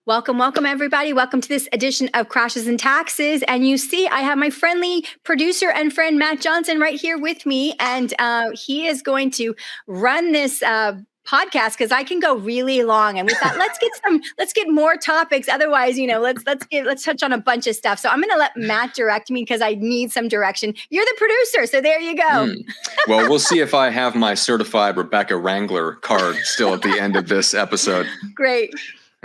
Welcome, welcome, everybody. Welcome to this edition of Crashes and Taxes. And you see, I have my friendly producer and friend, Matt Johnson, right here with me. And he is going to run this podcast because I can go really long. And we thought, let's get more topics. Otherwise, let's touch on a bunch of stuff. So I'm going to let Matt direct me because I need some direction. You're the producer. So there you go. Well, we'll see if I have my certified Rebecca Wrangler card still at the end of this episode. Great.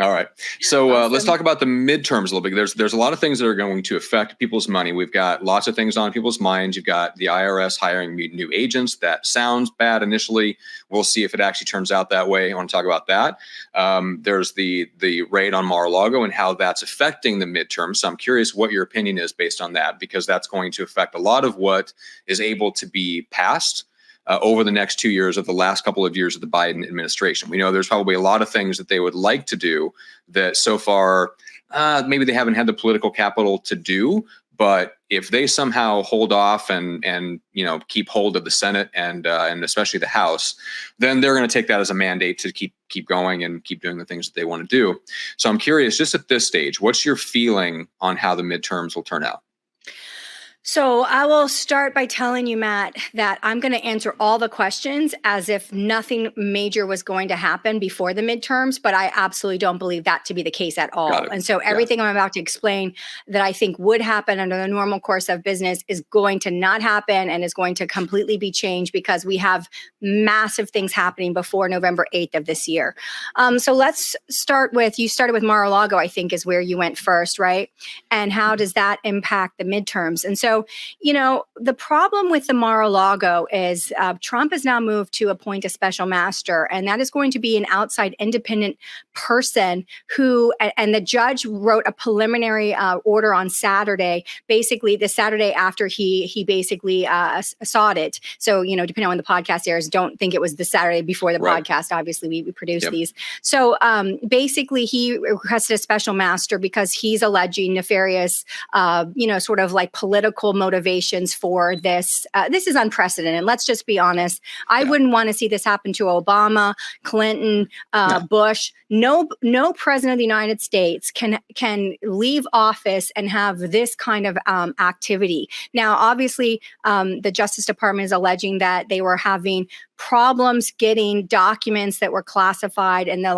All right. So Awesome. Let's talk about the midterms a little bit. There's a lot of things that are going to affect people's money. We've got lots of things on people's minds. You've got the IRS hiring new agents. That sounds bad initially. We'll see if it actually turns out that way. I want to talk about that. There's the raid on Mar-a-Lago and how that's affecting the midterms. So I'm curious what your opinion is based on that, because that's going to affect a lot of what is able to be passed over the next 2 years of the last couple of years of the Biden administration. We know there's probably a lot of things that they would like to do that so far maybe they haven't had the political capital to do. But if they somehow hold off and keep hold of the Senate and especially the House, then they're going to take that as a mandate to keep going and keep doing the things that they want to do. So I'm curious, just at this stage, what's your feeling on how the midterms will turn out? So I will start by telling you, Matt, that I'm going to answer all the questions as if nothing major was going to happen before the midterms, but I absolutely don't believe that to be the case at all. And so everything I'm about to explain that I think would happen under the normal course of business is going to not happen and is going to completely be changed because we have massive things happening before November 8th of this year. So let's start with, you started with Mar-a-Lago, I think is where you went first, right? And how does that impact the midterms? And so, the problem with the Mar-a-Lago is Trump has now moved to appoint a special master, and that is going to be an outside independent person who, and the judge wrote a preliminary order on Saturday, basically the Saturday after he basically sought it. So, depending on when the podcast airs, don't think it was the Saturday before the podcast. Obviously, we produce these. So basically, he requested a special master because he's alleging nefarious, sort of like political motivations for this. This is unprecedented. Let's just be honest. I wouldn't want to see this happen to Obama, Clinton, Bush. No president of the United States can leave office and have this kind of activity. Now, obviously, the Justice Department is alleging that they were having problems getting documents that were classified, and the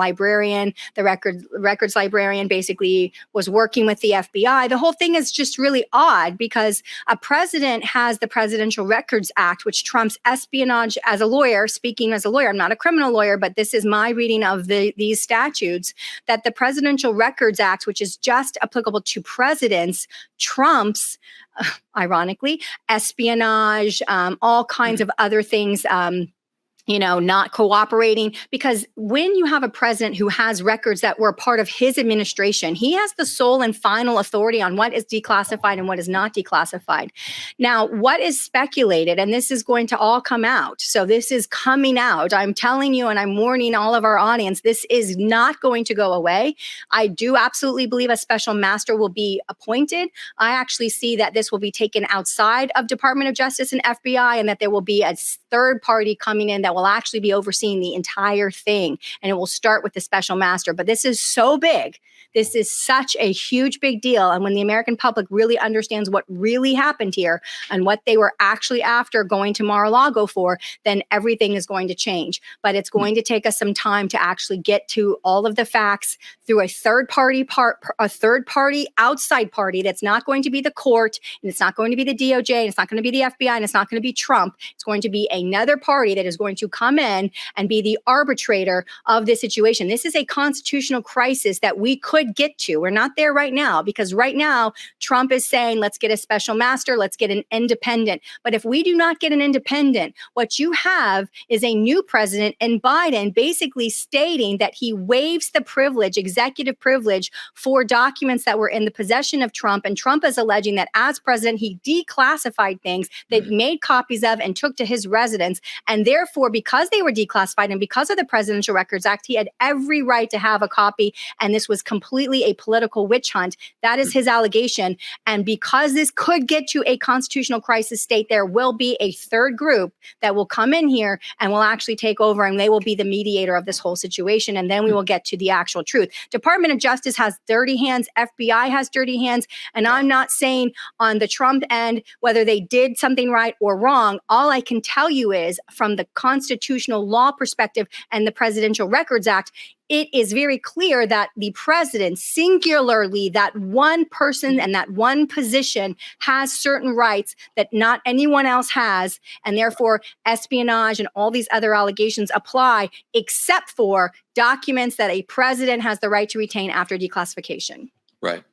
records librarian basically was working with the FBI. The whole thing is just really odd because a president has the Presidential Records Act, which trumps espionage. As a lawyer, speaking as a lawyer, I'm not a criminal lawyer, but this is my reading of these statutes, that the Presidential Records Act, which is just applicable to presidents, trumps, ironically, espionage, all kinds of other things, not cooperating, because when you have a president who has records that were part of his administration, he has the sole and final authority on what is declassified and what is not declassified. Now, what is speculated, and this is going to all come out. So this is coming out. I'm telling you, and I'm warning all of our audience, this is not going to go away. I do absolutely believe a special master will be appointed. I actually see that this will be taken outside of Department of Justice and FBI, and that there will be a third party coming in that will actually be overseeing the entire thing. And it will start with the special master. But this is so big. This is such a huge, big deal. And when the American public really understands what really happened here and what they were actually after going to Mar-a-Lago for, then everything is going to change. But it's going to take us some time to actually get to all of the facts through a third party outside party that's not going to be the court, and it's not going to be the DOJ, and it's not going to be the FBI, and it's not going to be Trump. It's going to be another party that is going to come in and be the arbitrator of this situation. This is a constitutional crisis that we could get to. We're not there right now, because right now Trump is saying, let's get a special master, let's get an independent. But if we do not get an independent, what you have is a new president in Biden basically stating that he waives the privilege, executive privilege, for documents that were in the possession of Trump. And Trump is alleging that as president, he declassified things that he made copies of and took to his residence, and therefore because they were declassified and because of the Presidential Records Act, he had every right to have a copy. And this was completely a political witch hunt. That is his allegation. And because this could get to a constitutional crisis state, there will be a third group that will come in here and will actually take over, and they will be the mediator of this whole situation. And then we will get to the actual truth. Department of Justice has dirty hands. FBI has dirty hands. And I'm not saying on the Trump end whether they did something right or wrong. All I can tell you is from the constitutional law perspective and the Presidential Records Act, it is very clear that the president, singularly, that one person and that one position has certain rights that not anyone else has. And therefore, espionage and all these other allegations apply, except for documents that a president has the right to retain after declassification. Right.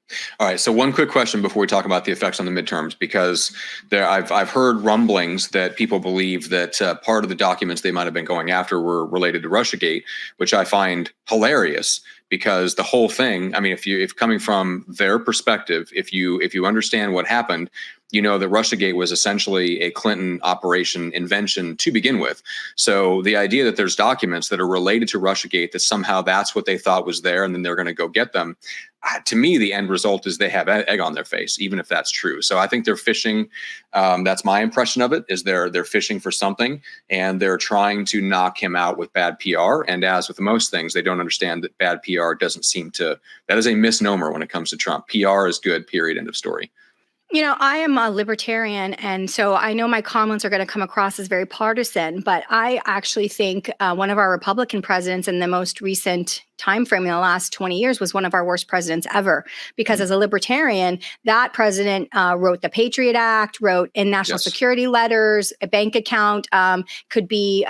All right. So one quick question before we talk about the effects on the midterms, because I've heard rumblings that people believe that part of the documents they might have been going after were related to Russiagate, which I find hilarious, because the whole thing, I mean, if coming from their perspective, if you understand what happened, you know that Russiagate was essentially a Clinton operation invention to begin with. So the idea that there's documents that are related to Russiagate, that somehow that's what they thought was there and then they're going to go get them, to me, the end result is they have egg on their face, even if that's true. So I think they're fishing. That's my impression of it, is they're fishing for something, and they're trying to knock him out with bad PR. And as with most things, they don't understand that bad PR doesn't seem to, that is a misnomer when it comes to Trump. PR is good, period, end of story. You know, I am a libertarian, and so I know my comments are going to come across as very partisan, but I actually think one of our Republican presidents in the most recent time frame in the last 20 years was one of our worst presidents ever, because as a libertarian, that president wrote the Patriot Act, wrote in national security letters, a bank account could be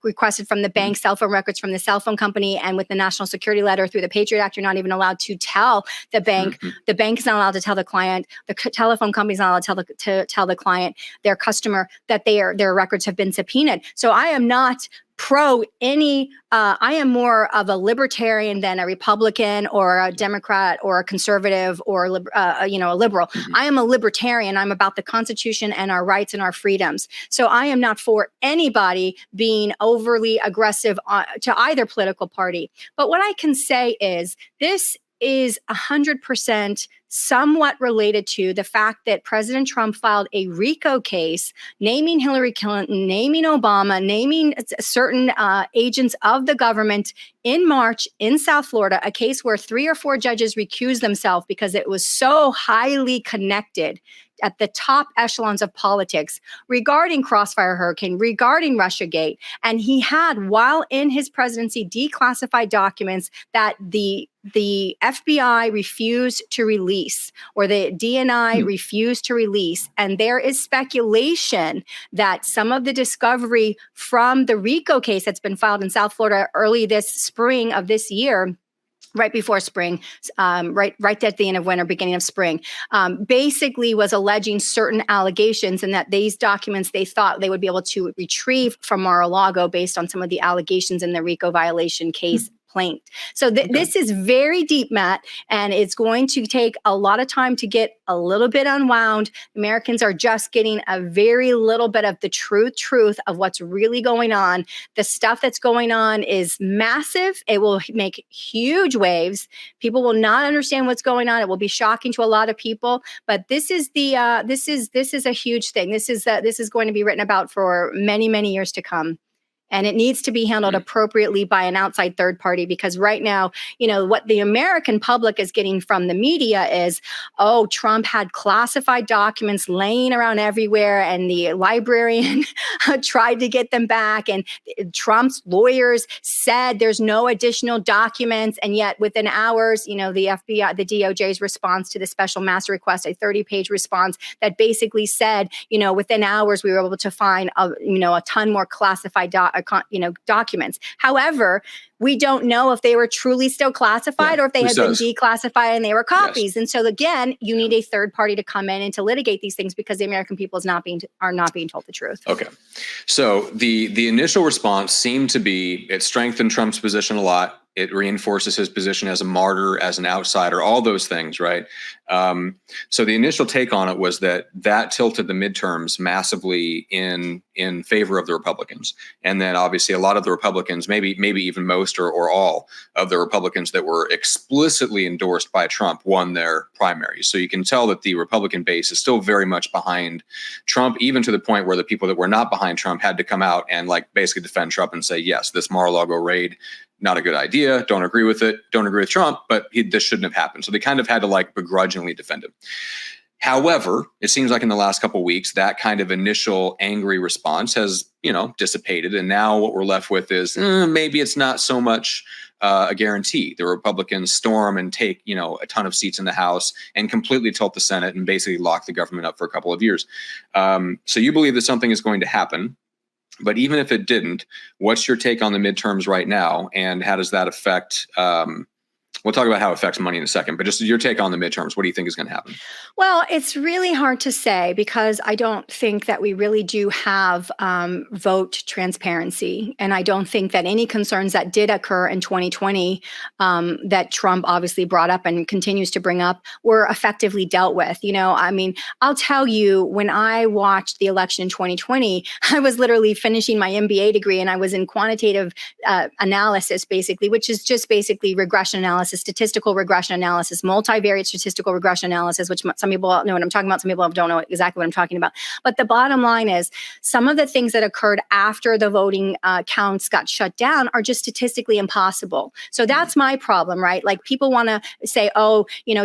requested from the bank, cell phone records from the cell phone company, and with the national security letter through the Patriot Act, you're not even allowed to tell the bank. The bank is not allowed to tell the client, the telephone company is not allowed to tell the client, their customer, that their records have been subpoenaed. So I am not pro any, I am more of a libertarian than a Republican or a Democrat or a conservative or a liberal. I am a libertarian. I'm about the Constitution and our rights and our freedoms. So I am not for anybody being overly aggressive to either political party. But what I can say is this is 100% somewhat related to the fact that President Trump filed a RICO case naming Hillary Clinton, naming Obama, naming certain agents of the government in March in South Florida, a case where 3 or 4 judges recused themselves because it was so highly connected at the top echelons of politics regarding Crossfire Hurricane, regarding Russiagate. And he had, while in his presidency, declassified documents that the FBI refused to release, or the DNI refused to release. And there is speculation that some of the discovery from the RICO case that's been filed in South Florida early this spring of this year, right before spring, right at the end of winter, beginning of spring, basically was alleging certain allegations, and that these documents they thought they would be able to retrieve from Mar-a-Lago based on some of the allegations in the RICO violation case. So this is very deep, Matt, and it's going to take a lot of time to get a little bit unwound. Americans are just getting a very little bit of the truth of what's really going on. The stuff that's going on is massive. It will make huge waves. People will not understand what's going on. It will be shocking to a lot of people. But this is this is a huge thing. This is going to be written about for many, many years to come. And it needs to be handled appropriately by an outside third party, because right now, you know, what the American public is getting from the media is, oh, Trump had classified documents laying around everywhere, and the librarian tried to get them back. And Trump's lawyers said there's no additional documents. And yet within hours, you know, the FBI, the DOJ's response to the special master request, a 30-page response that basically said, you know, within hours, we were able to find, a ton more classified documents. However, we don't know if they were truly still classified or if they Who had been says? declassified and they were copies. Yes. And so again, you need a third party to come in and to litigate these things because the American people are not being told the truth. Okay. So the initial response seemed to be it strengthened Trump's position a lot. It reinforces his position as a martyr, as an outsider, all those things, right? So the initial take on it was that tilted the midterms massively in favor of the Republicans. And then obviously a lot of the Republicans, maybe even most or all of the Republicans that were explicitly endorsed by Trump won their primaries. So you can tell that the Republican base is still very much behind Trump, even to the point where the people that were not behind Trump had to come out and like basically defend Trump and say, yes, this Mar-a-Lago raid, not a good idea. Don't agree with it. Don't agree with Trump, but this shouldn't have happened. So they kind of had to like begrudgingly defend him. However, it seems like in the last couple of weeks, that kind of initial angry response has, dissipated. And now what we're left with is maybe it's not so much a guarantee. The Republicans storm and take, a ton of seats in the House and completely tilt the Senate and basically lock the government up for a couple of years. So you believe that something is going to happen. But even if it didn't, what's your take on the midterms right now? And how does that affect, we'll talk about how it affects money in a second, but just your take on the midterms. What do you think is going to happen? Well, it's really hard to say because I don't think that we really do have vote transparency. And I don't think that any concerns that did occur in 2020 that Trump obviously brought up and continues to bring up were effectively dealt with. I'll tell you, when I watched the election in 2020, I was literally finishing my MBA degree and I was in quantitative analysis, basically, which is just basically regression analysis, statistical regression analysis, multivariate statistical regression analysis, which some people know what I'm talking about. Some people don't know exactly what I'm talking about. But the bottom line is some of the things that occurred after the voting counts got shut down are just statistically impossible. So that's my problem, right? Like people want to say,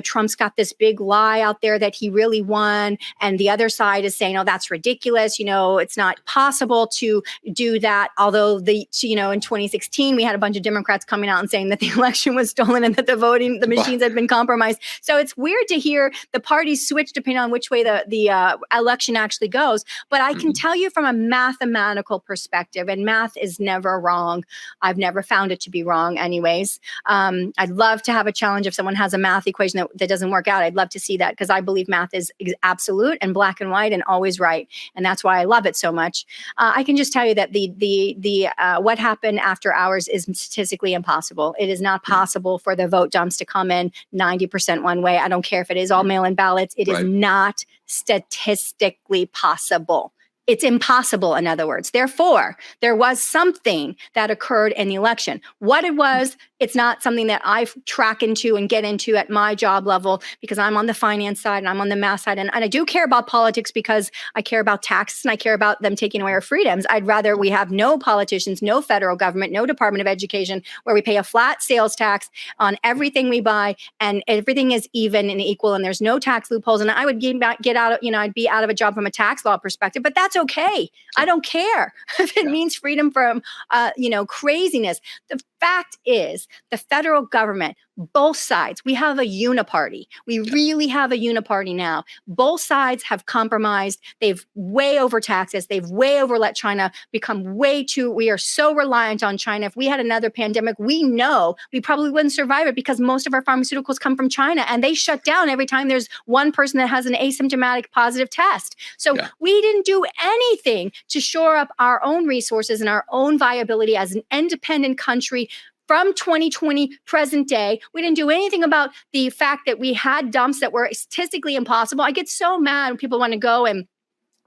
Trump's got this big lie out there that he really won. And the other side is saying, oh, that's ridiculous. It's not possible to do that. Although in 2016, we had a bunch of Democrats coming out and saying that the election was stolen and that the machines had been compromised. So it's weird to hear the parties switch depending on which way the election actually goes. But I can tell you from a mathematical perspective, and math is never wrong. I've never found it to be wrong anyways. I'd love to have a challenge if someone has a math equation that doesn't work out. I'd love to see that because I believe math is absolute and black and white and always right. And that's why I love it so much. I can just tell you that the what happened after hours is statistically impossible. It is not possible for the vote dumps to come in 90% one way. I don't care if it is all mail-in ballots. It is not statistically possible. It's impossible, in other words. Therefore, there was something that occurred in the election. What it was, it's not something that I track into and get into at my job level because I'm on the finance side and I'm on the math side. And I do care about politics because I care about taxes and I care about them taking away our freedoms. I'd rather we have no politicians, no federal government, no Department of Education, where we pay a flat sales tax on everything we buy and everything is even and equal and there's no tax loopholes. And I would get out of, I'd be out of a job from a tax law perspective, but that's okay. I don't care if it means freedom from, craziness. The fact is the federal government, both sides, we have a uni-party. We really have a uni-party now. Both sides have compromised. They've way overtaxed us. They've way overlet China become we are so reliant on China. If we had another pandemic, we know we probably wouldn't survive it because most of our pharmaceuticals come from China and they shut down every time there's one person that has an asymptomatic positive test. So we didn't do anything to shore up our own resources and our own viability as an independent country from 2020 present day. We didn't do anything about the fact that we had dumps that were statistically impossible. I get so mad when people want to go and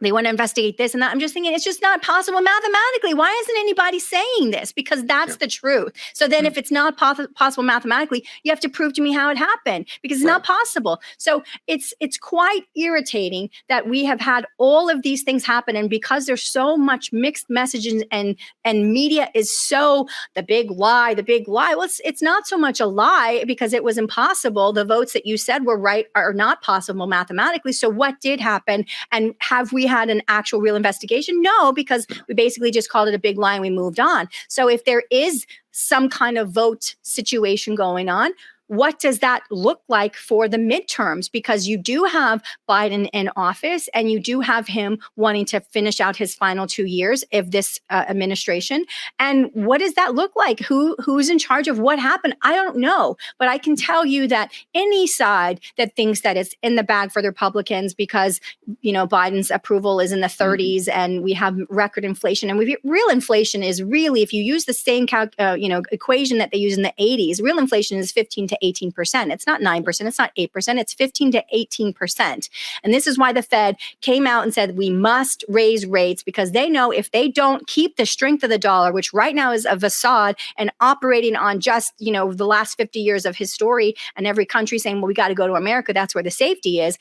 they want to investigate this and that. I'm just thinking it's just not possible mathematically. Why isn't anybody saying this? Because that's the truth. So then if it's not possible mathematically, you have to prove to me how it happened because it's not possible. So it's quite irritating that we have had all of these things happen. And because there's so much mixed messages and media is so the big lie. Well, it's not so much a lie because it was impossible. The votes that you said were right are not possible mathematically. So what did happen? And have we had an actual real investigation? No, because we basically just called it a big lie and we moved on. So if there is some kind of vote situation going on, what does that look like for the midterms? Because you do have Biden in office and you do have him wanting to finish out his final 2 years of this administration. And what does that look like? Who's in charge of what happened? I don't know. But I can tell you that any side that thinks that it's in the bag for the Republicans because, Biden's approval is in the 30s and we have record inflation. And real inflation is really, if you use the same equation that they use in the 80s, real inflation is 15 to 18%. It's not 9%. It's not 8%. It's 15 to 18%. And this is why the Fed came out and said, we must raise rates because they know if they don't keep the strength of the dollar, which right now is a facade and operating on just, the last 50 years of his story and every country saying, well, we got to go to America. That's where the safety is.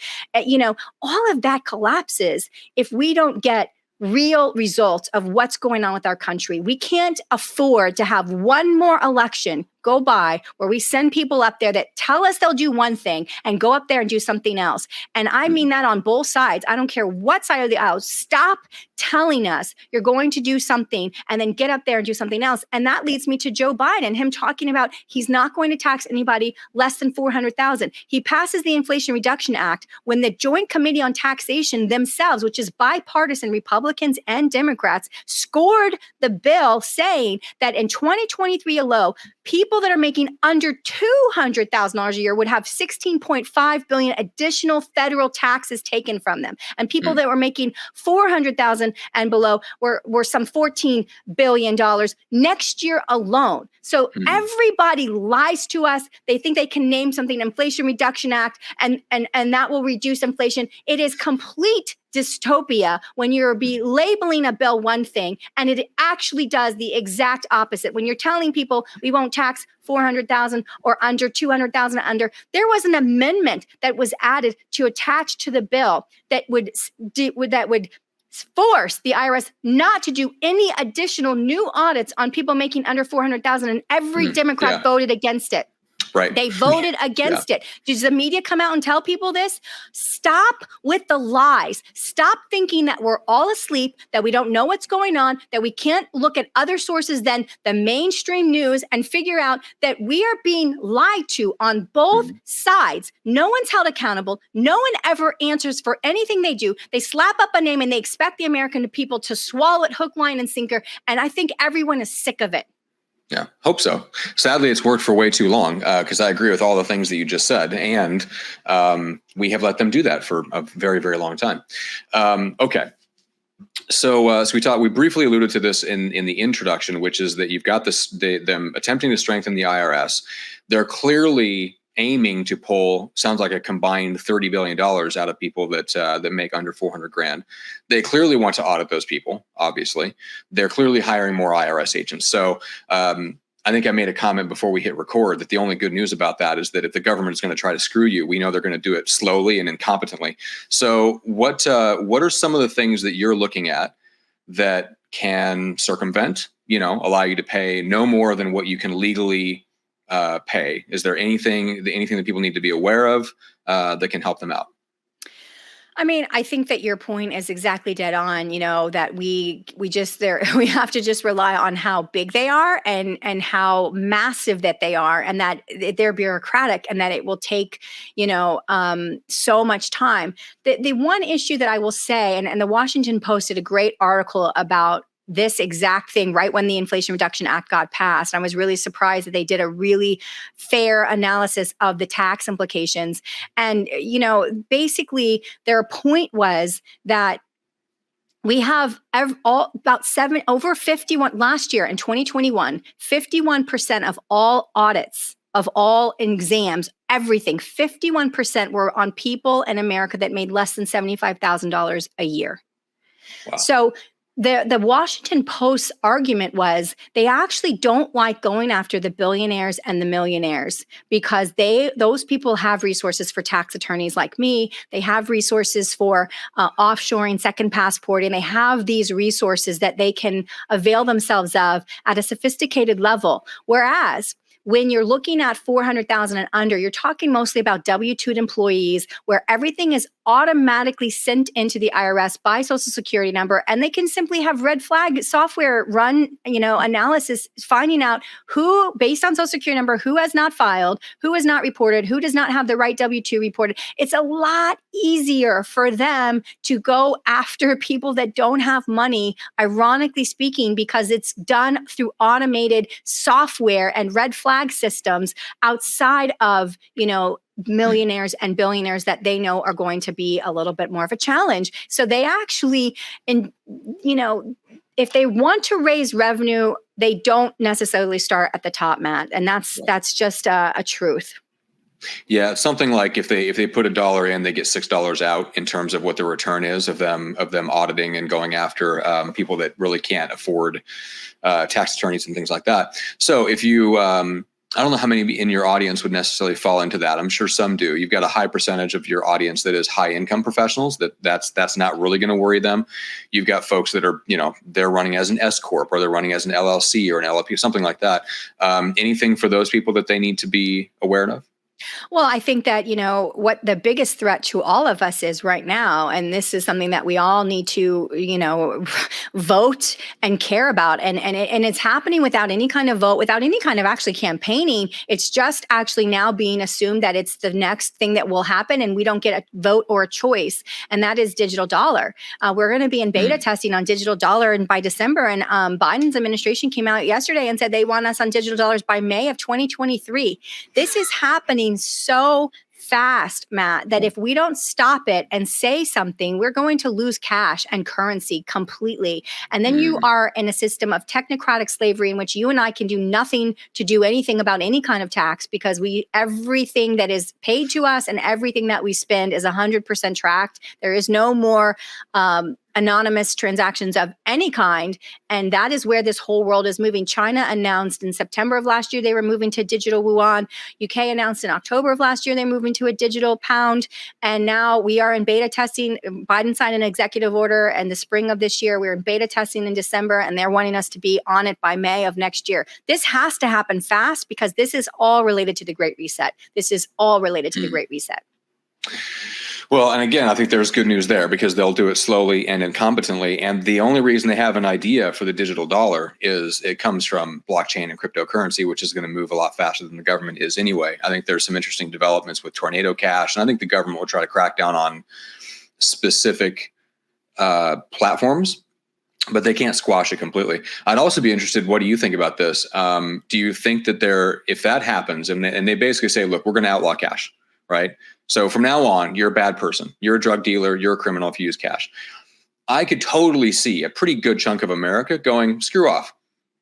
All of that collapses if we don't get real results of what's going on with our country. We can't afford to have one more election go by where we send people up there that tell us they'll do one thing and go up there and do something else. And I mean that on both sides. I don't care what side of the aisle. Stop telling us you're going to do something and then get up there and do something else. And that leads me to Joe Biden, him talking about he's not going to tax anybody less than $400,000. He passes the Inflation Reduction Act when the Joint Committee on Taxation themselves, which is bipartisan, Republicans and Democrats, scored the bill saying that in 2023 alone, people that are making under $200,000 a year would have $16.5 billion additional federal taxes taken from them. And people that were making $400,000 and below were some $14 billion next year alone. So everybody lies to us. They think they can name something, Inflation Reduction Act, and that will reduce inflation. It is complete dystopia when you're labeling a bill one thing and it actually does the exact opposite. When you're telling people we won't tax 400,000 or under 200,000 under, there was an amendment that was added to attach to the bill that would force the IRS not to do any additional new audits on people making under 400,000, and every Democrat voted against it. Right. They voted against it. Does the media come out and tell people this? Stop with the lies. Stop thinking that we're all asleep, that we don't know what's going on, that we can't look at other sources than the mainstream news and figure out that we are being lied to on both sides. No one's held accountable. No one ever answers for anything they do. They slap up a name and they expect the American people to swallow it hook, line, and sinker. And I think everyone is sick of it. Yeah, hope so. Sadly, it's worked for way too long because I agree with all the things that you just said. And we have let them do that for a very, very long time. Okay. So we briefly alluded to this in the introduction, which is that you've got them attempting to strengthen the IRS. They're clearly aiming to pull, sounds like a combined $30 billion out of people that make under 400 grand. They clearly want to audit those people, obviously. They're clearly hiring more IRS agents. So I think I made a comment before we hit record that the only good news about that is that if the government is going to try to screw you, we know they're going to do it slowly and incompetently. So what are some of the things that you're looking at that can circumvent, allow you to pay no more than what you can legally pay? Is there anything that people need to be aware of that can help them out? I mean, I think that your point is exactly dead on, that we have to just rely on how big they are and how massive that they are, and that they're bureaucratic and that it will take, so much time. The one issue that I will say, and the Washington Post did a great article about this exact thing right when the Inflation Reduction Act got passed. I was really surprised that they did a really fair analysis of the tax implications. And, basically their point was that we have over 51 last year in 2021, 51% of all audits of all exams, everything, 51% were on people in America that made less than $75,000 a year. Wow. So the Washington Post's argument was they actually don't like going after the billionaires and the millionaires because those people have resources for tax attorneys like me. They have resources for offshoring, second passporting. They have these resources that they can avail themselves of at a sophisticated level. Whereas when you're looking at 400,000 and under, you're talking mostly about W-2 employees where everything is automatically sent into the IRS by Social Security number, and they can simply have red flag software run, analysis, finding out who, based on Social Security number, who has not filed, who has not reported, who does not have the right W-2 reported. It's a lot easier for them to go after people that don't have money, ironically speaking, because it's done through automated software and red flag systems outside of, millionaires and billionaires that they know are going to be a little bit more of a challenge. So they actually, if they want to raise revenue, they don't necessarily start at the top, Matt. And that's just a truth. Yeah, it's something like if they put $1 in, they get $6 out in terms of what the return is of them auditing and going after people that really can't afford tax attorneys and things like that. So if you I don't know how many in your audience would necessarily fall into that. I'm sure some do. You've got a high percentage of your audience that is high income professionals that's not really going to worry them. You've got folks that are, they're running as an S corp or they're running as an LLC or an LLP, something like that. Anything for those people that they need to be aware of? Well, I think that, what the biggest threat to all of us is right now, and this is something that we all need to, vote and care about. And it's happening without any kind of vote, without any kind of actually campaigning. It's just actually now being assumed that it's the next thing that will happen and we don't get a vote or a choice. And that is digital dollar. We're going to be in beta testing on digital dollar and by December. And Biden's administration came out yesterday and said they want us on digital dollars by May of 2023. This is happening so fast, Matt, that if we don't stop it and say something, we're going to lose cash and currency completely. And then you are in a system of technocratic slavery in which you and I can do nothing to do anything about any kind of tax because everything that is paid to us and everything that we spend is 100% tracked. There is no more anonymous transactions of any kind. And that is where this whole world is moving. China announced in September of last year, they were moving to digital yuan. UK announced in October of last year, they're moving to a digital pound. And now we are in beta testing. Biden signed an executive order in the spring of this year. We're in beta testing in December, and they're wanting us to be on it by May of next year. This has to happen fast because this is all related to the Great Reset. This is all related to the Great Reset. Well, and again, I think there's good news there because they'll do it slowly and incompetently. And the only reason they have an idea for the digital dollar is it comes from blockchain and cryptocurrency, which is going to move a lot faster than the government is anyway. I think there's some interesting developments with Tornado Cash, and I think the government will try to crack down on specific platforms, but they can't squash it completely. I'd also be interested, what do you think about this? Do you think that if that happens and they basically say, look, we're going to outlaw cash, right? So from now on, you're a bad person. You're a drug dealer. You're a criminal if you use cash. I could totally see a pretty good chunk of America going, screw off.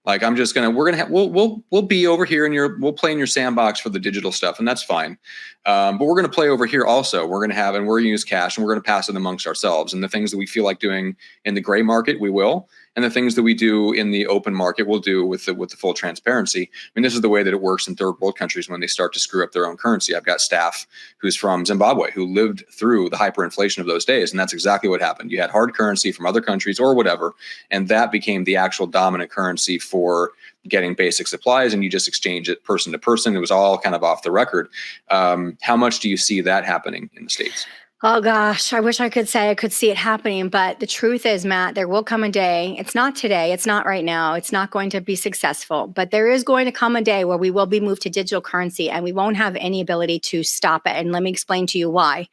Like we'll be over here and we'll play in your sandbox for the digital stuff, and that's fine. But we're going to play over here also. We're going to use cash and we're going to pass it amongst ourselves. And the things that we feel like doing in the gray market, we will. And the things that we do in the open market, we'll do with the full transparency. I mean, this is the way that it works in third world countries when they start to screw up their own currency. I've got staff who's from Zimbabwe who lived through the hyperinflation of those days. And that's exactly what happened. You had hard currency from other countries or whatever, and that became the actual dominant currency for getting basic supplies, and you just exchange it person to person. It was all kind of off the record. How much do you see that happening in the States? Oh gosh, I wish I could say I could see it happening, but the truth is, Matt, there will come a day. It's not today. It's not right now. It's not going to be successful, but there is going to come a day where we will be moved to digital currency and we won't have any ability to stop it. And let me explain to you why.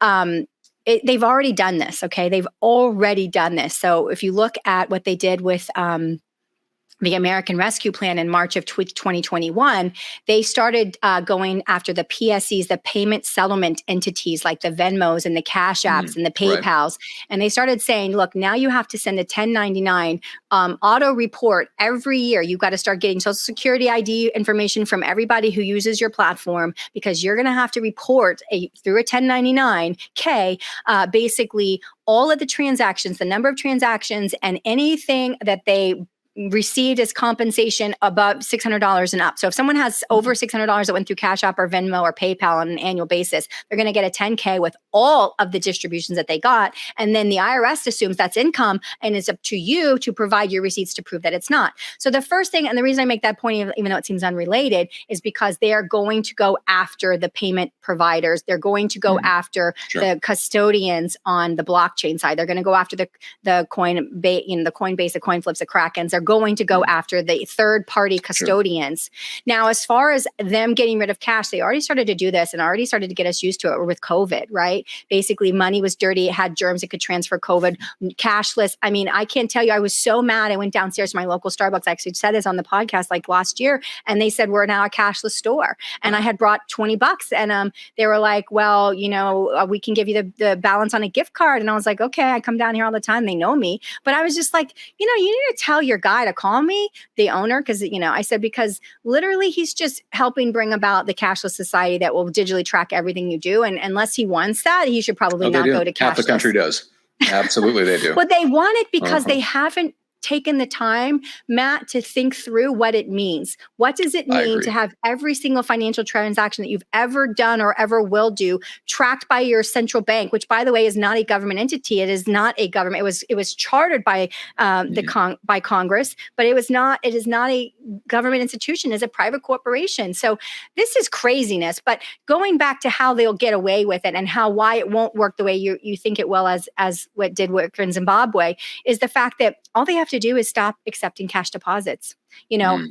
They've already done this, okay? They've already done this. So if you look at what they did with the American Rescue Plan in March of 2021, they started going after the PSEs, the payment settlement entities like the Venmos and the Cash Apps and the PayPals. Right. And they started saying, look, now you have to send a 1099 auto report every year. You've got to start getting Social Security ID information from everybody who uses your platform because you're going to have to report through a 1099-K, basically all of the transactions, the number of transactions and anything that they received as compensation above $600 and up. So if someone has over $600 that went through Cash App or Venmo or PayPal on an annual basis, they're going to get a 10K with all of the distributions that they got. And then the IRS assumes that's income, and it's up to you to provide your receipts to prove that it's not. So the first thing, and the reason I make that point, even though it seems unrelated, is because they are going to go after the payment providers. They're going to go after the custodians on the blockchain side. They're going to go after the Coinbase, the Coinflips, the Krakens. They're going to go after the third-party custodians. Now, as far as them getting rid of cash, they already started to do this and already started to get us used to it with COVID, right? Basically, money was dirty. It had germs. It could transfer COVID. Cashless. I mean, I can't tell you. I was so mad. I went downstairs to my local Starbucks. I actually said this on the podcast like last year, and they said, we're now a cashless store. And I had brought $20, and they were like, well, we can give you the balance on a gift card. And I was like, okay, I come down here all the time. They know me. But I was just like, you need to tell your guy to call me, the owner, because, I said, because literally he's just helping bring about the cashless society that will digitally track everything you do. And unless he wants that, he should probably not go to cashless. Half the country does. Absolutely, they do. But they want it because they haven't taken the time, Matt, to think through what it means. What does it mean to have every single financial transaction that you've ever done or ever will do tracked by your central bank, which, by the way, is not a government entity. It is not a government. It was chartered by by Congress, but it is not a government institution. It's a private corporation. So this is craziness. But going back to how they'll get away with it and why it won't work the way you think it will, as what did work in Zimbabwe, is the fact that all they have to do is stop accepting cash deposits.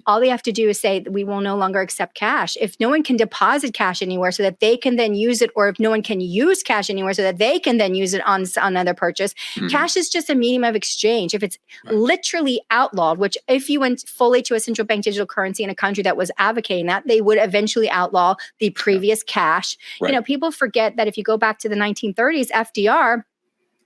All they have to do is say that we will no longer accept cash. If no one can deposit cash anywhere so that they can then use it, or if no one can use cash anywhere so that they can then use it on another purchase, cash is just a medium of exchange. If it's literally outlawed, which if you went fully to a central bank digital currency in a country that was advocating that, they would eventually outlaw the previous cash. People forget that if you go back to the 1930s, FDR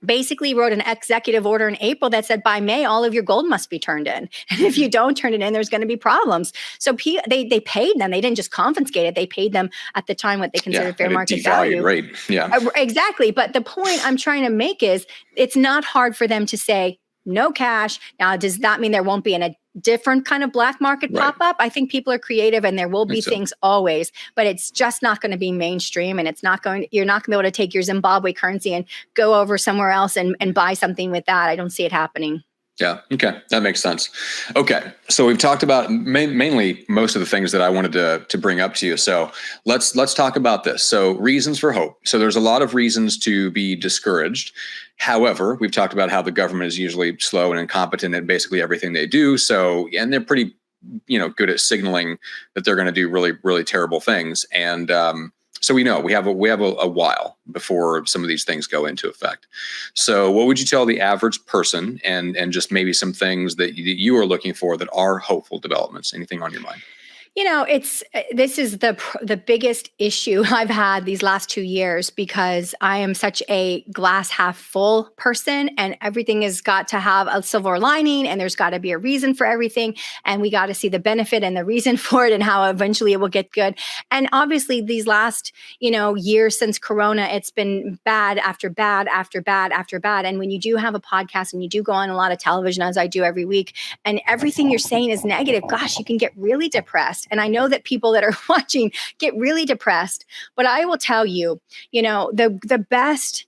basically wrote an executive order in April that said by May, all of your gold must be turned in. And if you don't turn it in, there's going to be problems. So they paid them. They didn't just confiscate it. They paid them at the time what they considered fair market value. Right. Yeah. Exactly. But the point I'm trying to make is it's not hard for them to say no cash. Now, does that mean there won't be a different kind of black market pop up? I think people are creative and there will be things always, but it's just not going to be mainstream, and you're not going to be able to take your Zimbabwe currency and go over somewhere else and buy something with that. I don't see it happening. Yeah. Okay. That makes sense. Okay. So we've talked about mainly most of the things that I wanted to bring up to you. So let's talk about this. So reasons for hope. So there's a lot of reasons to be discouraged. However, we've talked about how the government is usually slow and incompetent at basically everything they do. So, and they're pretty, good at signaling that they're going to do really, really terrible things. And, so we know we have a while before some of these things go into effect. So what would you tell the average person, and just maybe some things that you are looking for that are hopeful developments? Anything on your mind? This is the biggest issue I've had these last 2 years, because I am such a glass half full person, and everything has got to have a silver lining, and there's got to be a reason for everything. And we got to see the benefit and the reason for it and how eventually it will get good. And obviously these last, years since Corona, it's been bad after bad after bad after bad. And when you do have a podcast and you do go on a lot of television, as I do every week, and everything you're saying is negative, gosh, you can get really depressed. And I know that people that are watching get really depressed, but I will tell you, the best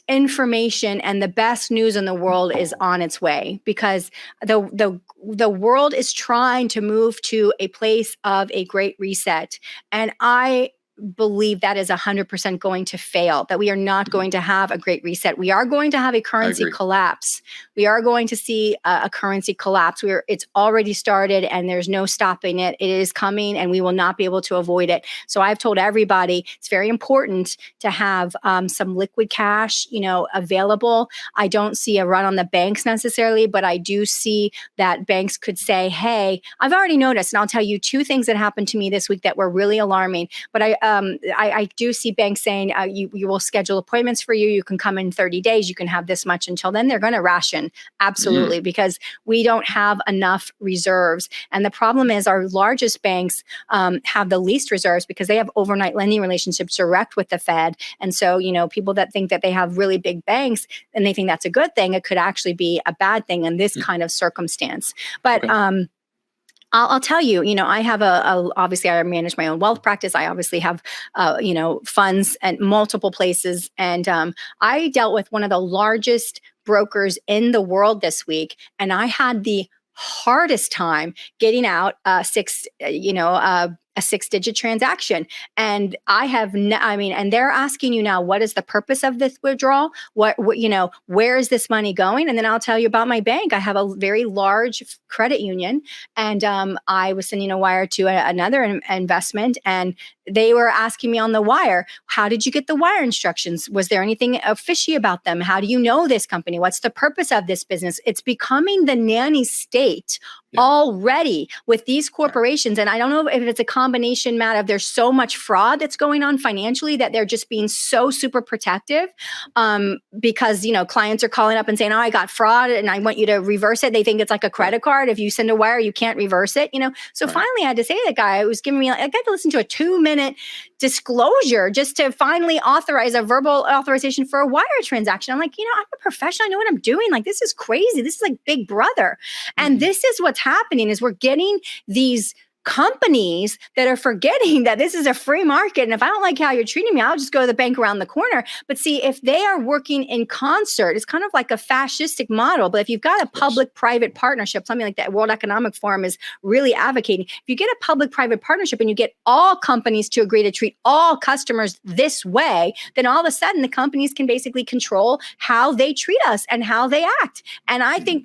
information and the best news in the world is on its way, because the world is trying to move to a place of a great reset. And I believe that is 100% going to fail, that we are not going to have a great reset. We are going to have a currency collapse. We are going to see a currency collapse. It's already started and there's no stopping it. It is coming and we will not be able to avoid it. So I've told everybody it's very important to have some liquid cash, available. I don't see a run on the banks necessarily, but I do see that banks could say, hey, I've already noticed, and I'll tell you 2 things that happened to me this week that were really alarming. But I do see banks saying you will schedule appointments for you. You can come in 30 days. You can have this much until then. They're going to ration. Absolutely. Because we don't have enough reserves. And the problem is our largest banks have the least reserves because they have overnight lending relationships direct with the Fed. And so, people that think that they have really big banks and they think that's a good thing, it could actually be a bad thing in this kind of circumstance. But I'll tell you, I have obviously I manage my own wealth practice. I obviously have, funds at multiple places. And I dealt with one of the largest brokers in the world this week. And I had the hardest time getting out a 6-digit transaction. And and they're asking you now, what is the purpose of this withdrawal? Where is this money going? And then I'll tell you about my bank. I have a very large credit union, and I was sending a wire to another investment, and they were asking me on the wire, how did you get the wire instructions? Was there anything fishy about them? How do you know this company? What's the purpose of this business? It's becoming the nanny state already with these corporations. And I don't know if it's a combination, Matt, of there's so much fraud that's going on financially that they're just being so super protective because, clients are calling up and saying, oh, I got fraud and I want you to reverse it. They think it's like a credit card. If you send a wire, you can't reverse it, So finally I had to say to the guy, it was giving me, I got to listen to a 2-minute disclosure just to finally authorize a verbal authorization for a wire transaction. I'm like, I'm a professional. I know what I'm doing. Like, this is crazy. This is like Big Brother. And this is what's happening is we're getting these companies that are forgetting that this is a free market. And if I don't like how you're treating me, I'll just go to the bank around the corner. But see, if they are working in concert, it's kind of like a fascistic model. But if you've got a public-private partnership, something like that World Economic Forum is really advocating, if you get a public-private partnership and you get all companies to agree to treat all customers this way, then all of a sudden the companies can basically control how they treat us and how they act. And I think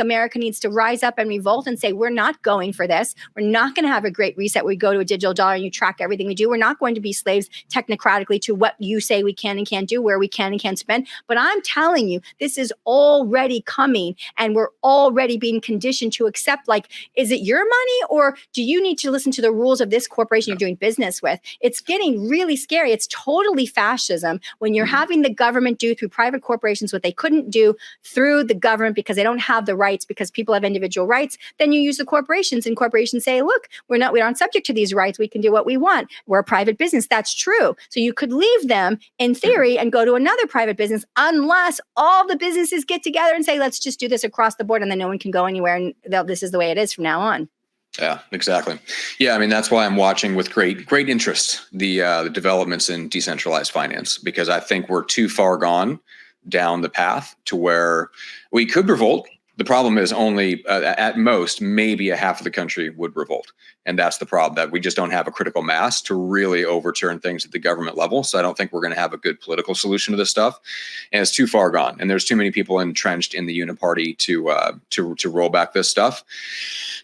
America needs to rise up and revolt and say, we're not going for this. We're not going to have a great reset. We go to a digital dollar and you track everything we do. We're not going to be slaves technocratically to what you say we can and can't do, where we can and can't spend. But I'm telling you, this is already coming and we're already being conditioned to accept, like, is it your money or do you need to listen to the rules of this corporation you're doing business with? It's getting really scary. It's totally fascism when you're having the government do through private corporations what they couldn't do through the government because they don't have the rights, because people have individual rights. Then you use the corporations and corporations say, look, we aren't subject to these rights. We can do what we want. We're a private business. That's true. So you could leave them in theory and go to another private business unless all the businesses get together and say, let's just do this across the board and then no one can go anywhere. And this is the way it is from now on. Yeah, exactly. Yeah, that's why I'm watching with great interest the developments in decentralized finance, because I think we're too far gone down the path to where we could revolt. The problem is only at most, maybe a half of the country would revolt. And that's the problem, that we just don't have a critical mass to really overturn things at the government level. So I don't think we're going to have a good political solution to this stuff. And it's too far gone. And there's too many people entrenched in the uni-party to roll back this stuff.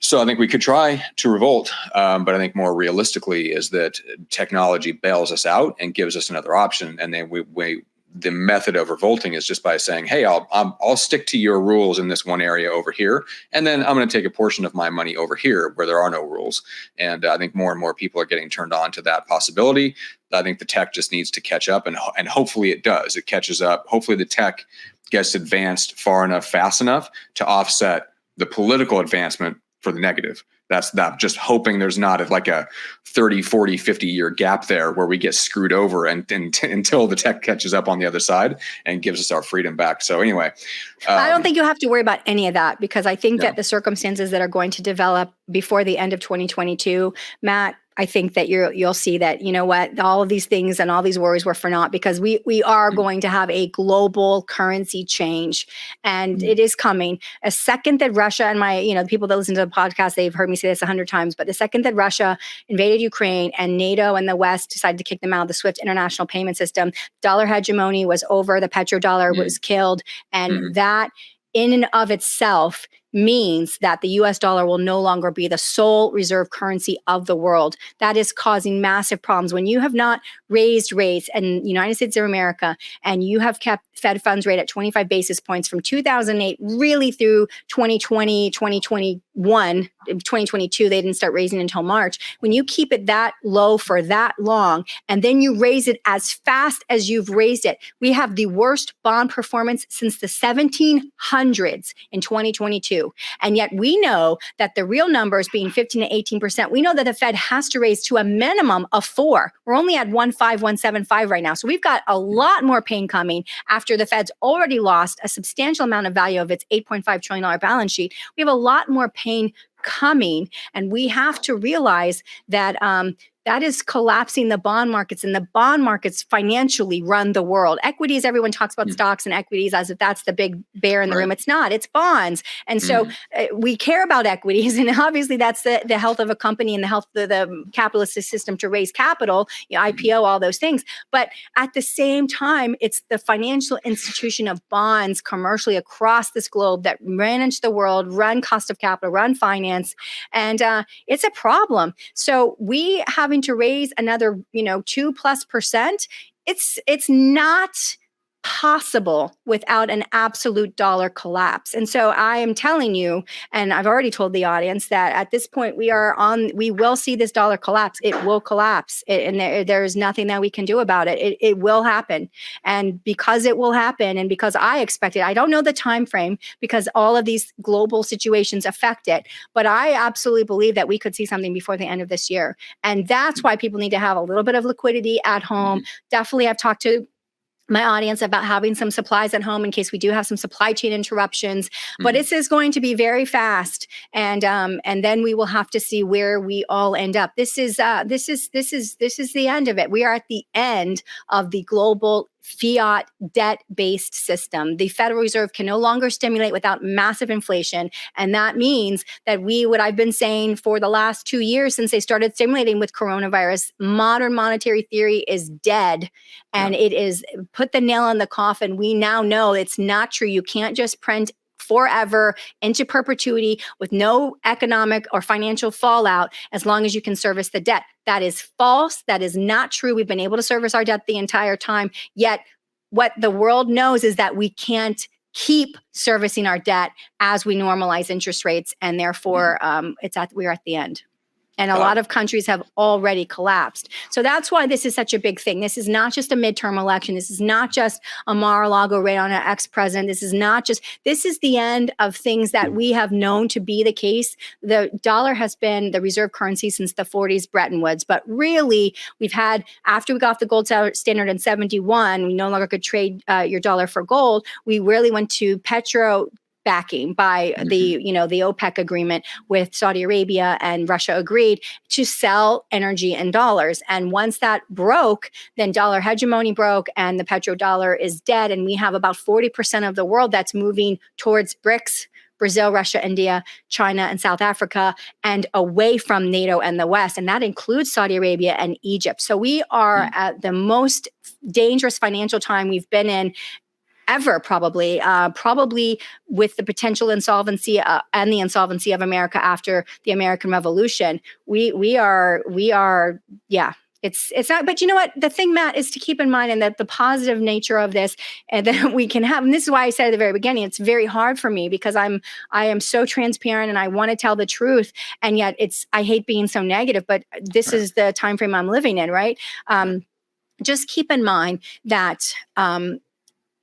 So I think we could try to revolt. But I think more realistically is that technology bails us out and gives us another option. And then the method of revolting is just by saying, hey, I'll stick to your rules in this one area over here. And then I'm going to take a portion of my money over here where there are no rules. And I think more and more people are getting turned on to that possibility. I think the tech just needs to catch up, and hopefully it does. It catches up. Hopefully the tech gets advanced far enough, fast enough to offset the political advancement for the negative. That's not just hoping there's not like a 30, 40, 50-year gap there where we get screwed over until the tech catches up on the other side and gives us our freedom back. So anyway. I don't think you'll have to worry about any of that, because I think that the circumstances that are going to develop before the end of 2022, Matt, I think that you'll see that, you know what, all of these things and all these worries were for naught, because we are going to have a global currency change, and it is coming. A second that Russia, and the people that listen to the podcast, they've heard me say this 100 times, but the second that Russia invaded Ukraine and NATO and the West decided to kick them out of the SWIFT international payment system, dollar hegemony was over, the petrodollar was killed, and that in and of itself means that the US dollar will no longer be the sole reserve currency of the world. That is causing massive problems. When you have not raised rates in the United States of America, and you have kept Fed funds rate at 25 basis points from 2008 really through 2020, 2020, in 2022, they didn't start raising until March. When you keep it that low for that long, and then you raise it as fast as you've raised it, we have the worst bond performance since the 1700s in 2022. And yet we know that the real numbers being 15 to 18%, we know that the Fed has to raise to a minimum of 4. We're only at 1.5, 1.75 right now. So we've got a lot more pain coming after the Fed's already lost a substantial amount of value of its $8.5 trillion balance sheet. We have a lot more pain coming, and we have to realize that that is collapsing the bond markets, and the bond markets financially run the world. Equities, everyone talks about stocks and equities as if that's the big bear in the room. It's not, it's bonds. And so we care about equities, and obviously that's the health of a company and the health of the capitalist system to raise capital, IPO, all those things. But at the same time, it's the financial institution of bonds commercially across this globe that manage the world, run cost of capital, run finance, and it's a problem. So we having to raise another, 2+%, it's not possible without an absolute dollar collapse. And so I am telling you, and I've already told the audience, that at this point we will see this dollar collapse. It will collapse, and there is nothing that we can do about it. It will happen. And because it will happen, and because I expect it, I don't know the time frame because all of these global situations affect it, but I absolutely believe that we could see something before the end of this year. And that's why people need to have a little bit of liquidity at home. Definitely, I've talked to my audience about having some supplies at home in case we do have some supply chain interruptions, but this is going to be very fast, and then we will have to see where we all end up. This is the end of it. We are at the end of the global fiat debt-based system. The Federal Reserve can no longer stimulate without massive inflation. And that means that what I've been saying for the last 2 years since they started stimulating with coronavirus, modern monetary theory is dead. And it is put the nail in the coffin. We now know it's not true. You can't just print forever into perpetuity with no economic or financial fallout as long as you can service the debt. That is false. That is not true. We've been able to service our debt the entire time. Yet what the world knows is that we can't keep servicing our debt as we normalize interest rates. And therefore, we're at the end. And a lot of countries have already collapsed. So that's why this is such a big thing. This is not just a midterm election. This is not just a Mar-a-Lago raid on an ex-president. This is the end of things that we have known to be the case. The dollar has been the reserve currency since the 40s, Bretton Woods. But really, we've had, after we got off the gold standard in 71, we no longer could trade your dollar for gold. We really went to petro backing by the OPEC agreement with Saudi Arabia, and Russia agreed to sell energy in dollars. And once that broke, then dollar hegemony broke and the petrodollar is dead. And we have about 40% of the world that's moving towards BRICS, Brazil, Russia, India, China, and South Africa, and away from NATO and the West. And that includes Saudi Arabia and Egypt. So we are at the most dangerous financial time we've been in ever, probably with the potential insolvency and the insolvency of America after the American Revolution. We are, it's not, but you know what? The thing, Matt, is to keep in mind, and that the positive nature of this, and that we can have, and this is why I said at the very beginning, it's very hard for me because I am so transparent and I want to tell the truth. And yet I hate being so negative, but this is the time frame I'm living in, right? Just keep in mind that,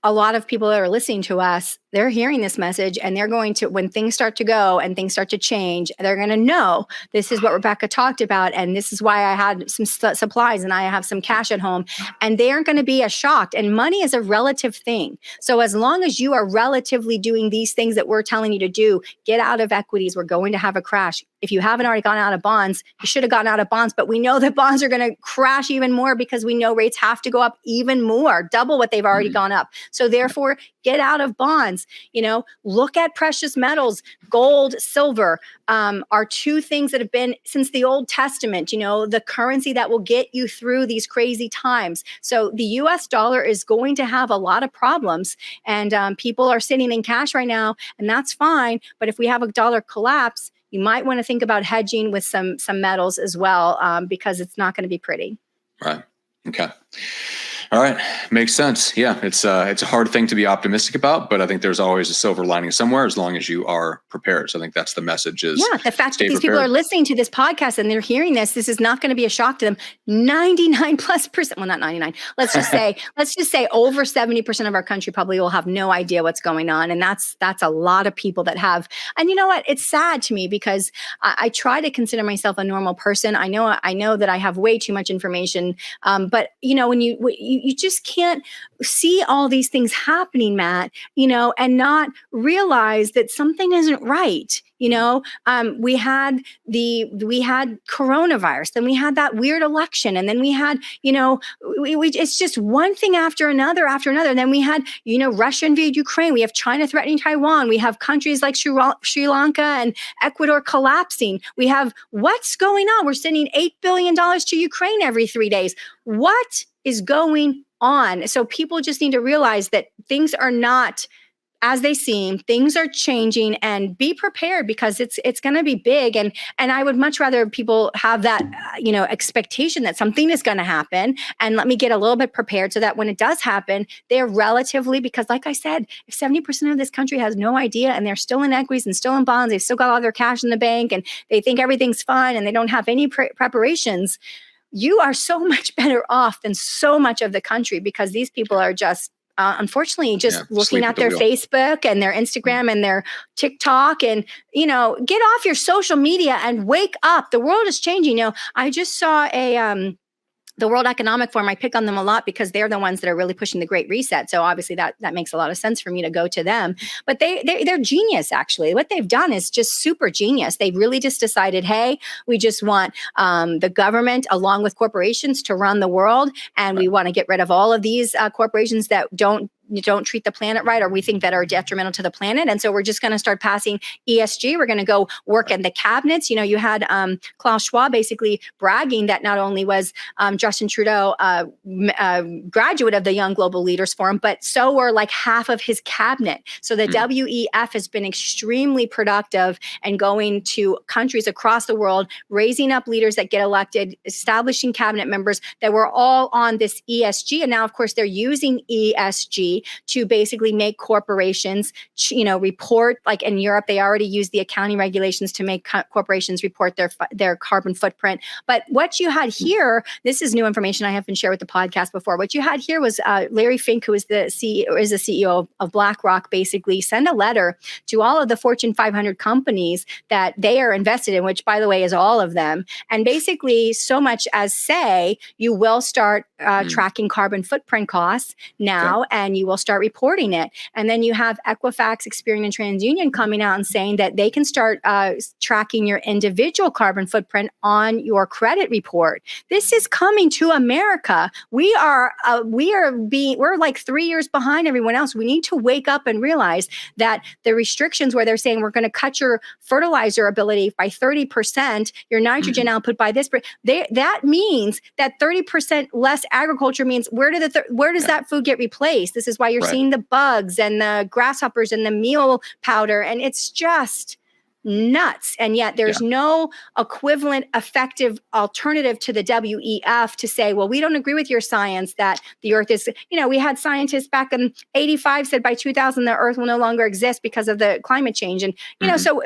a lot of people that are listening to us, they're hearing this message, and they're going to, when things start to go and things start to change, they're going to know this is what Rebecca talked about, and this is why I had some supplies and I have some cash at home, and they aren't going to be as shocked. And money is a relative thing. So as long as you are relatively doing these things that we're telling you to do, get out of equities. We're going to have a crash. If you haven't already gotten out of bonds, you should have gotten out of bonds, but we know that bonds are going to crash even more because we know rates have to go up even more, double what they've already gone up. So therefore, get out of bonds. Look at precious metals. Gold, silver are two things that have been since the Old Testament, the currency that will get you through these crazy times. So the US dollar is going to have a lot of problems, and people are sitting in cash right now, and that's fine. But if we have a dollar collapse, you might want to think about hedging with some metals as well, because it's not going to be pretty. Right. Okay. All right. Makes sense. Yeah. It's a hard thing to be optimistic about, but I think there's always a silver lining somewhere as long as you are prepared. So I think that's the message is Yeah, the fact that stay these people are prepared. listening to this podcast and they're hearing this is not going to be a shock to them. 99+%, well, not 99. Let's just say over 70% of our country probably will have no idea what's going on. And that's a lot of people that have, and you know what? It's sad to me because I try to consider myself a normal person. I know that I have way too much information. But you know, when you just can't see all these things happening, Matt, you know, and not realize that something isn't right. You know, we had coronavirus, then we had that weird election, and then we had, you know, it's just one thing after another. And then we had, you know, Russia invaded Ukraine. We have China threatening Taiwan. We have countries like Sri Lanka and Ecuador collapsing. We have what's going on. We're sending $8 billion to Ukraine every 3 days. What is going on? So people just need to realize that things are not as they seem. Things are changing, and be prepared because it's going to be big. And I would much rather people have that, you know, expectation that something is going to happen, and let me get a little bit prepared so that when it does happen, they're relatively, because like I said, if 70% of this country has no idea and they're still in equities and still in bonds, they've still got all their cash in the bank and they think everything's fine and they don't have any preparations, you are so much better off than so much of the country, because these people are just unfortunately just looking at their Facebook and their Instagram and their TikTok, and, you know, get off your social media and wake up. The world is changing. You know, I just saw the World Economic Forum. I pick on them a lot because they're the ones that are really pushing the Great Reset. So obviously that makes a lot of sense for me to go to them. But they're genius, actually. What they've done is just super genius. They really just decided, hey, we just want the government along with corporations to run the world. And we want to get rid of all of these corporations that don't treat the planet right, or we think that are detrimental to the planet. And so we're just going to start passing ESG. We're going to go work in the cabinets. You know, you had Klaus Schwab basically bragging that not only was Justin Trudeau graduate of the Young Global Leaders Forum, but so were like half of his cabinet. So the WEF has been extremely productive and going to countries across the world, raising up leaders that get elected, establishing cabinet members that were all on this ESG. And now, of course, they're using ESG to basically make corporations, you know, report. Like in Europe, they already use the accounting regulations to make corporations report their carbon footprint. But what you had here, this is new information I haven't shared with the podcast before. What you had here was Larry Fink, who is the CEO of BlackRock, basically send a letter to all of the Fortune 500 companies that they are invested in, which, by the way, is all of them. And basically so much as say, you will start tracking carbon footprint costs now, and you will start reporting it. And then you have Equifax, Experian, and TransUnion coming out and saying that they can start tracking your individual carbon footprint on your credit report. This is coming to America. We're like 3 years behind everyone else. We need to wake up and realize that the restrictions where they're saying we're going to cut your fertilizer ability by 30%, your nitrogen output by this, that means that 30% less agriculture means where does that food get replaced? This is why you're seeing the bugs and the grasshoppers and the meal powder, and it's just nuts. And yet there's no equivalent effective alternative to the WEF to say, well, we don't agree with your science that the earth is, you know, we had scientists back in 85 said by 2000 the earth will no longer exist because of the climate change. And, you know, so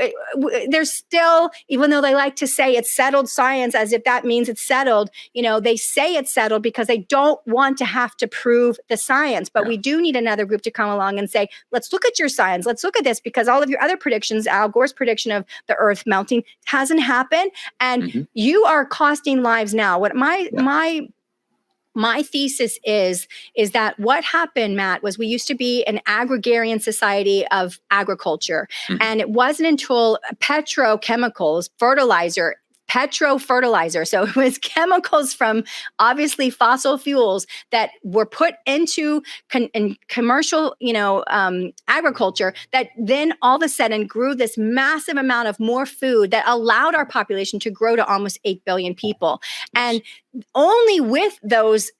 there's still, even though they like to say it's settled science as if that means it's settled, you know, they say it's settled because they don't want to have to prove the science. But we do need another group to come along and say, let's look at your science. Let's look at this, because all of your other predictions, Al Gore's prediction of the earth melting hasn't happened, and you are costing lives now. What my thesis is that what happened, Matt, was we used to be an agrarian society of agriculture, and it wasn't until petrochemicals, fertilizer. So it was chemicals from obviously fossil fuels that were put into commercial, agriculture that then all of a sudden grew this massive amount of more food that allowed our population to grow to almost 8 billion people. And only with those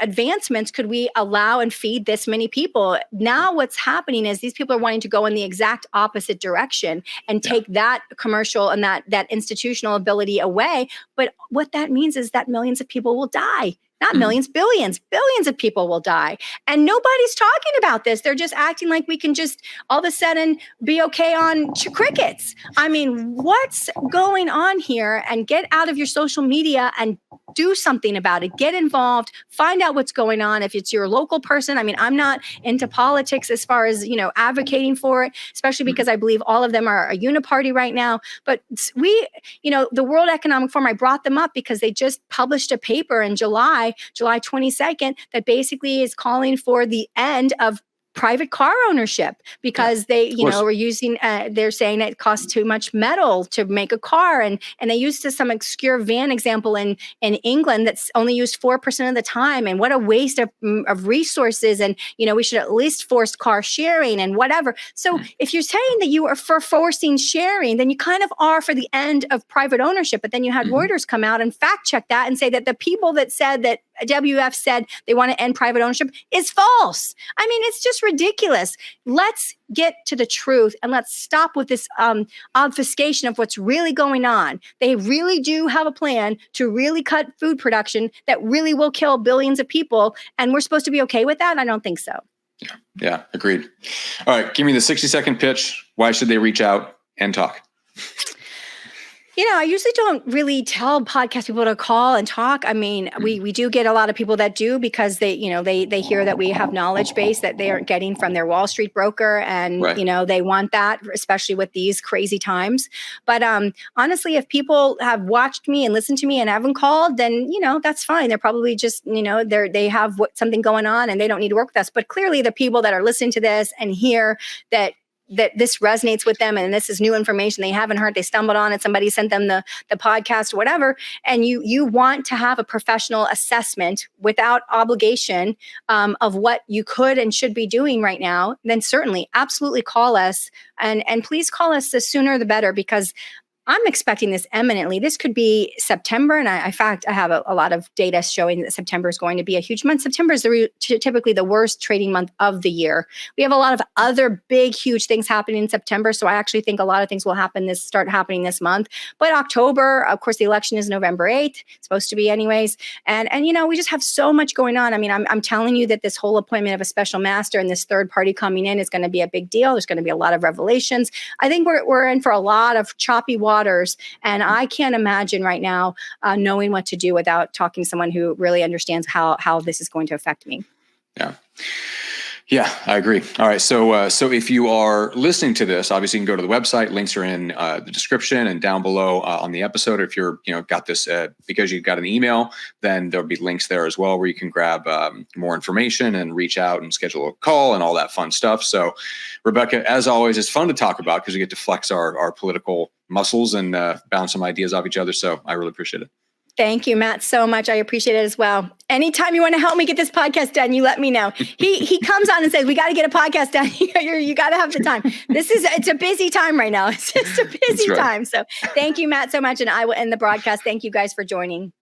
advancements could we allow and feed this many people. Now what's happening is these people are wanting to go in the exact opposite direction and take that commercial and that institutional ability away. But what that means is that millions of people will die. not millions, billions of people will die. And nobody's talking about this. They're just acting like we can just all of a sudden be okay on crickets. I mean, what's going on here? And get out of your social media and do something about it. Get involved, find out what's going on. If it's your local person, I mean, I'm not into politics as far as, advocating for it, especially because I believe all of them are a uni-party right now. But the World Economic Forum, I brought them up because they just published a paper in July 22nd, that basically is calling for the end of private car ownership because they, were using, they're saying it costs too much metal to make a car. And they used some obscure van example in England that's only used 4% of the time. And what a waste of resources. And, we should at least force car sharing and whatever. So if you're saying that you are for forcing sharing, then you kind of are for the end of private ownership. But then you had Reuters come out and fact check that and say that the people that said that WF said they want to end private ownership is false. I mean, it's just ridiculous. Let's get to the truth and let's stop with this obfuscation of what's really going on. They really do have a plan to really cut food production that really will kill billions of people. And we're supposed to be okay with that? I don't think so. Yeah, agreed. All right, give me the 60-second pitch. Why should they reach out and talk? I usually don't really tell podcast people to call and talk. I mean, we do get a lot of people that do because they hear that we have knowledge base that they aren't getting from their Wall Street broker. And, they want that, especially with these crazy times. But honestly, if people have watched me and listened to me and haven't called, then, that's fine. They're probably just, they have something going on and they don't need to work with us. But clearly the people that are listening to this and hear that this resonates with them and this is new information they haven't heard, they stumbled on it, somebody sent them the podcast, whatever, and you want to have a professional assessment without obligation of what you could and should be doing right now, then certainly absolutely call us and please call us the sooner the better, because I'm expecting this imminently. This could be September. And in fact, I have a lot of data showing that September is going to be a huge month. September is typically the worst trading month of the year. We have a lot of other big, huge things happening in September. So I actually think a lot of things will start happening this month. But October, of course, the election is November 8th. It's supposed to be anyways. And we just have so much going on. I mean, I'm telling you that this whole appointment of a special master and this third party coming in is going to be a big deal. There's going to be a lot of revelations. I think we're in for a lot of choppy waters. And I can't imagine right now knowing what to do without talking to someone who really understands how this is going to affect me. Yeah, I agree. All right. So if you are listening to this, obviously you can go to the website. Links are in the description and down below on the episode. If you're, got this because you got an email, then there'll be links there as well where you can grab more information and reach out and schedule a call and all that fun stuff. So Rebecca, as always, it's fun to talk about because we get to flex our political muscles and bounce some ideas off each other. So I really appreciate it. Thank you, Matt, so much. I appreciate it as well. Anytime you want to help me get this podcast done, you let me know. He comes on and says, we got to get a podcast done. You got to have the time. It's a busy time right now. It's just a busy time. So thank you, Matt, so much. And I will end the broadcast. Thank you guys for joining.